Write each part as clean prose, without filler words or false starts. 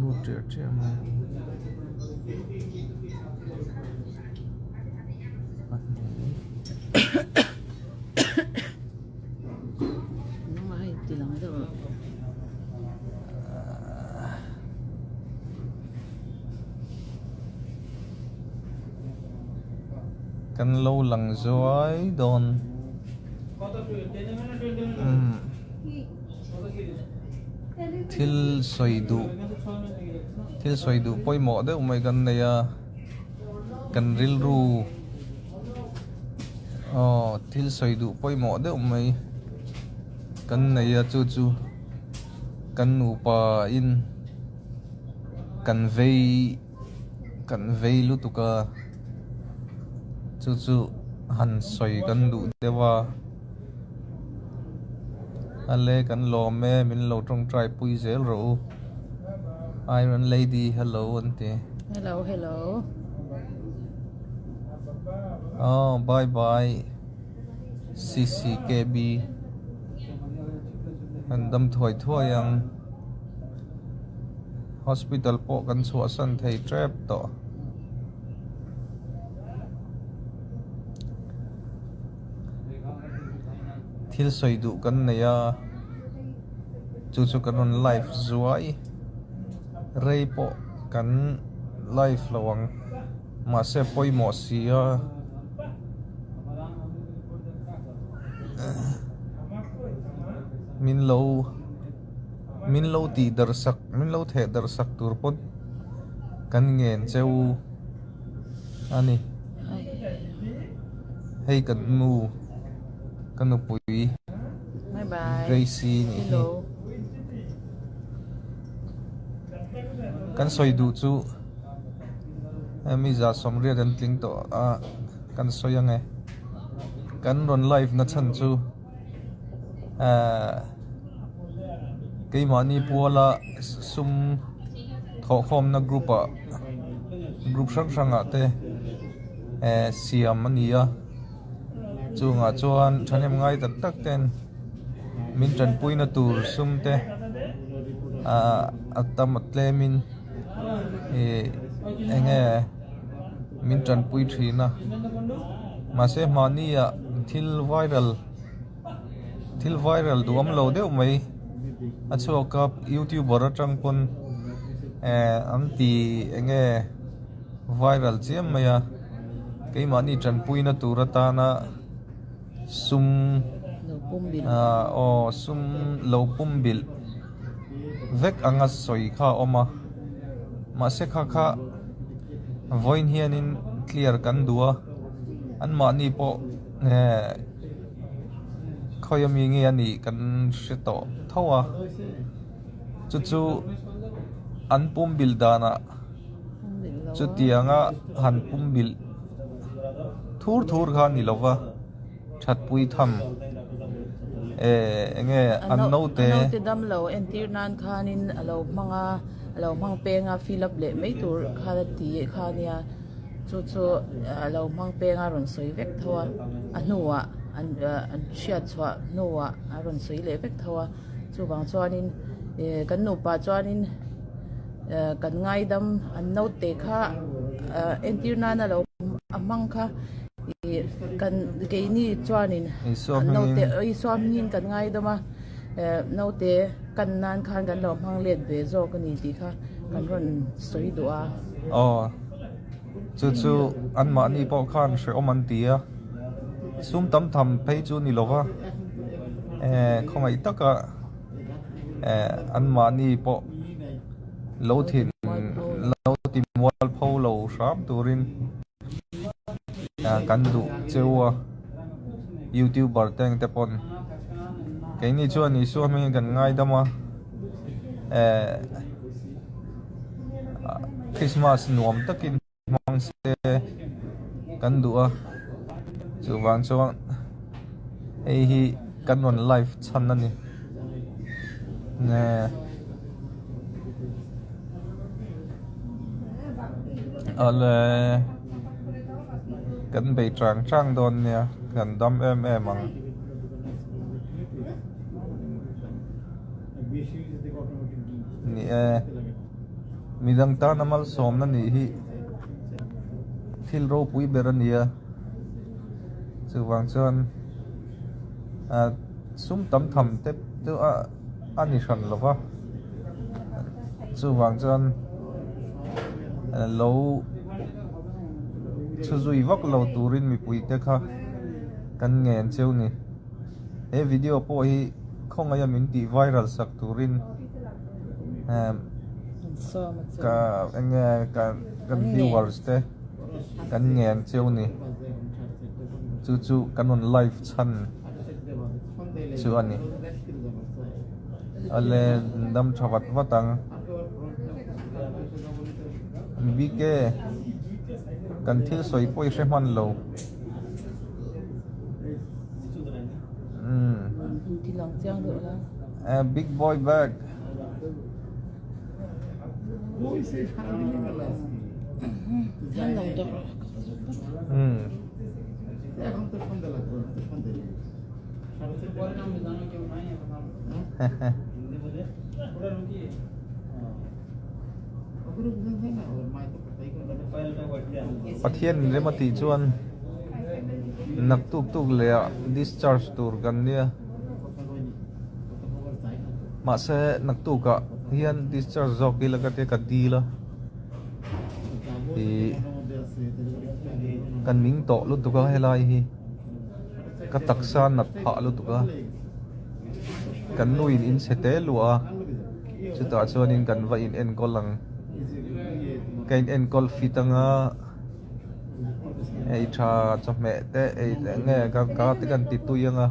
Lu trẻ trẻ mà kan lâu lằng rồi đòn thil soi du poi mo de umai kan này kan ril ru thil soi du poi mo de umai kan này chu chu kan nupa in kan vei lu tuka chu chu han soi kan du dewa ale kan lo me min lo trong trai pui zel ro Iron Lady hello ante hello bye bye CCKB an dam thoi yang hospital po kan chua san thei trap to thil soi du kan neya chu kan on live zuai rei po kan live lawang ma se poi mo sia min lo ti darsak min lo the darsak turpot kan ngen cheu ani hey kan mu pui bye bye Gracie ni hello kan soi du chu mi za somria dan tling to kan soyang e kan ron live na chan chu cái mani puala sum tho khom na group sang ate siam ania chunga chuan thanem ngai tak ten min tran puina tur sum te atam atlemin enge min tran pui thina mase mania thil viral duam lo deuh mai achuaka YouTuber atangpon amti enge viral chiam maya keimani tran puina turata na sum sum lo bumbilh vek anga soi kha oma ma se kha voin hianin clear kan dua an mani po khoyami nge ani kan hreto thawa chu an bumbilh dana chu tianga han bumbilh thur kha ni lova that pui tham enge an no te damlo entir nan khanin alo mang penga fill up le mai tur kha ti kha nia chu alo mang penga ron soi vek thawa anuwa an chia chwa nuwa aron soi le vek thawa chu bang chuanin kan nupa chuanin kan ngai dam an no te kha entir nan alo amang kha kan ke ni chuanin no te i swam nin kan ngai dama no te kan nan khan kan lo mang let ve zo kan ni ti kha kan ron soi dua chu an ma ni po khan she oman tia sum tam tham phei chu ni lova khongai taka an ma ni po lo thin lo tim wal pho lo sharp turin kan du chewa YouTuber teng te pon cái ni chuan ni su mi kan ngai dama Christmas nuam takin mang se kan dua chu wang chuan hi kan on live chan ani ne ale kan bei trang don nia kan dam em ang ni midang ta namal som na ni hi thil ro pui berania chu wang chuan sum tam tham te tu ani hran lova chu wang chuan lo chu zui vak lo turin mi pui te kha kan ngen cheu ni e video po hi khong aya min ti viral sak turin ka enge kan viewers te kan ngen cheu ni chu kan on live chan chu ani ale dam thawat watang bige kan thil soi poi hreman lo tilang chiang do la big boy bag han long do pathian le mati chuan nak tuk le discharge tur kan nia ma se nak tu ka hian discharge zok ila ka te ka dila i kan ming to lu tu ka helai hi ka taksa nat pha lu tu ka kan nuin in sete lua chuta chuan in kan va in en kolang kain en kol fitanga ei tha chome te ei nge ka te kan ti tuyanga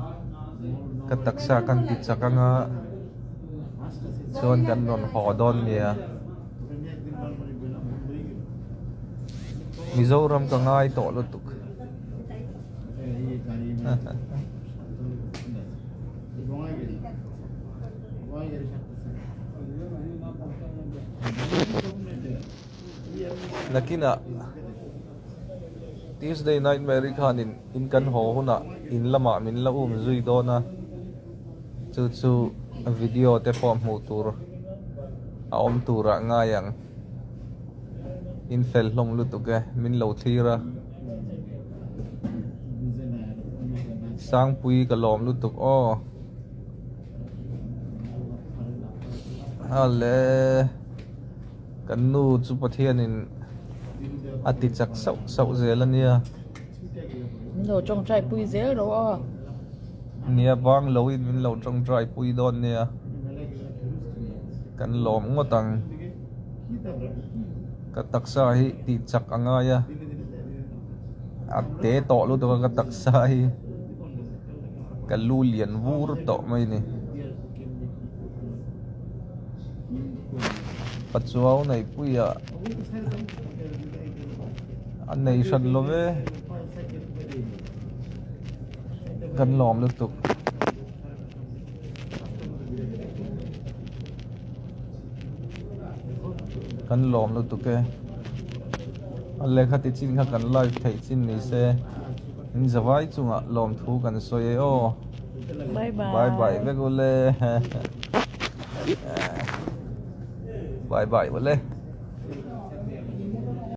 ka taksa kan ti chakanga chuan kan non hodon nia Mizoram ka ngai to lutuk nakina Tuesday night Mary Khan in kan ho huna in lama min la zui dona chu video te form mu tur a om tura nga yang in fel long lutuke min lo thira sang pui ka lom lutuk o ale kan nu chu pathian in ati chak sau zelania lo trong trai pui zel ro a nia bang lo in min lo trong trai pui don nia kan lom ngotang ka taksa hi ti chak angaya ate to lu to ka taksa hi ka lu lian vur to mai ni pachuaw nei puya an nei shan love kan lom lu tuk kan lom lu tuk ke alle khati chin kha kan live thei chin ni se in zawai chunga lom thu kan soye o bye bye ve gole bye bye bole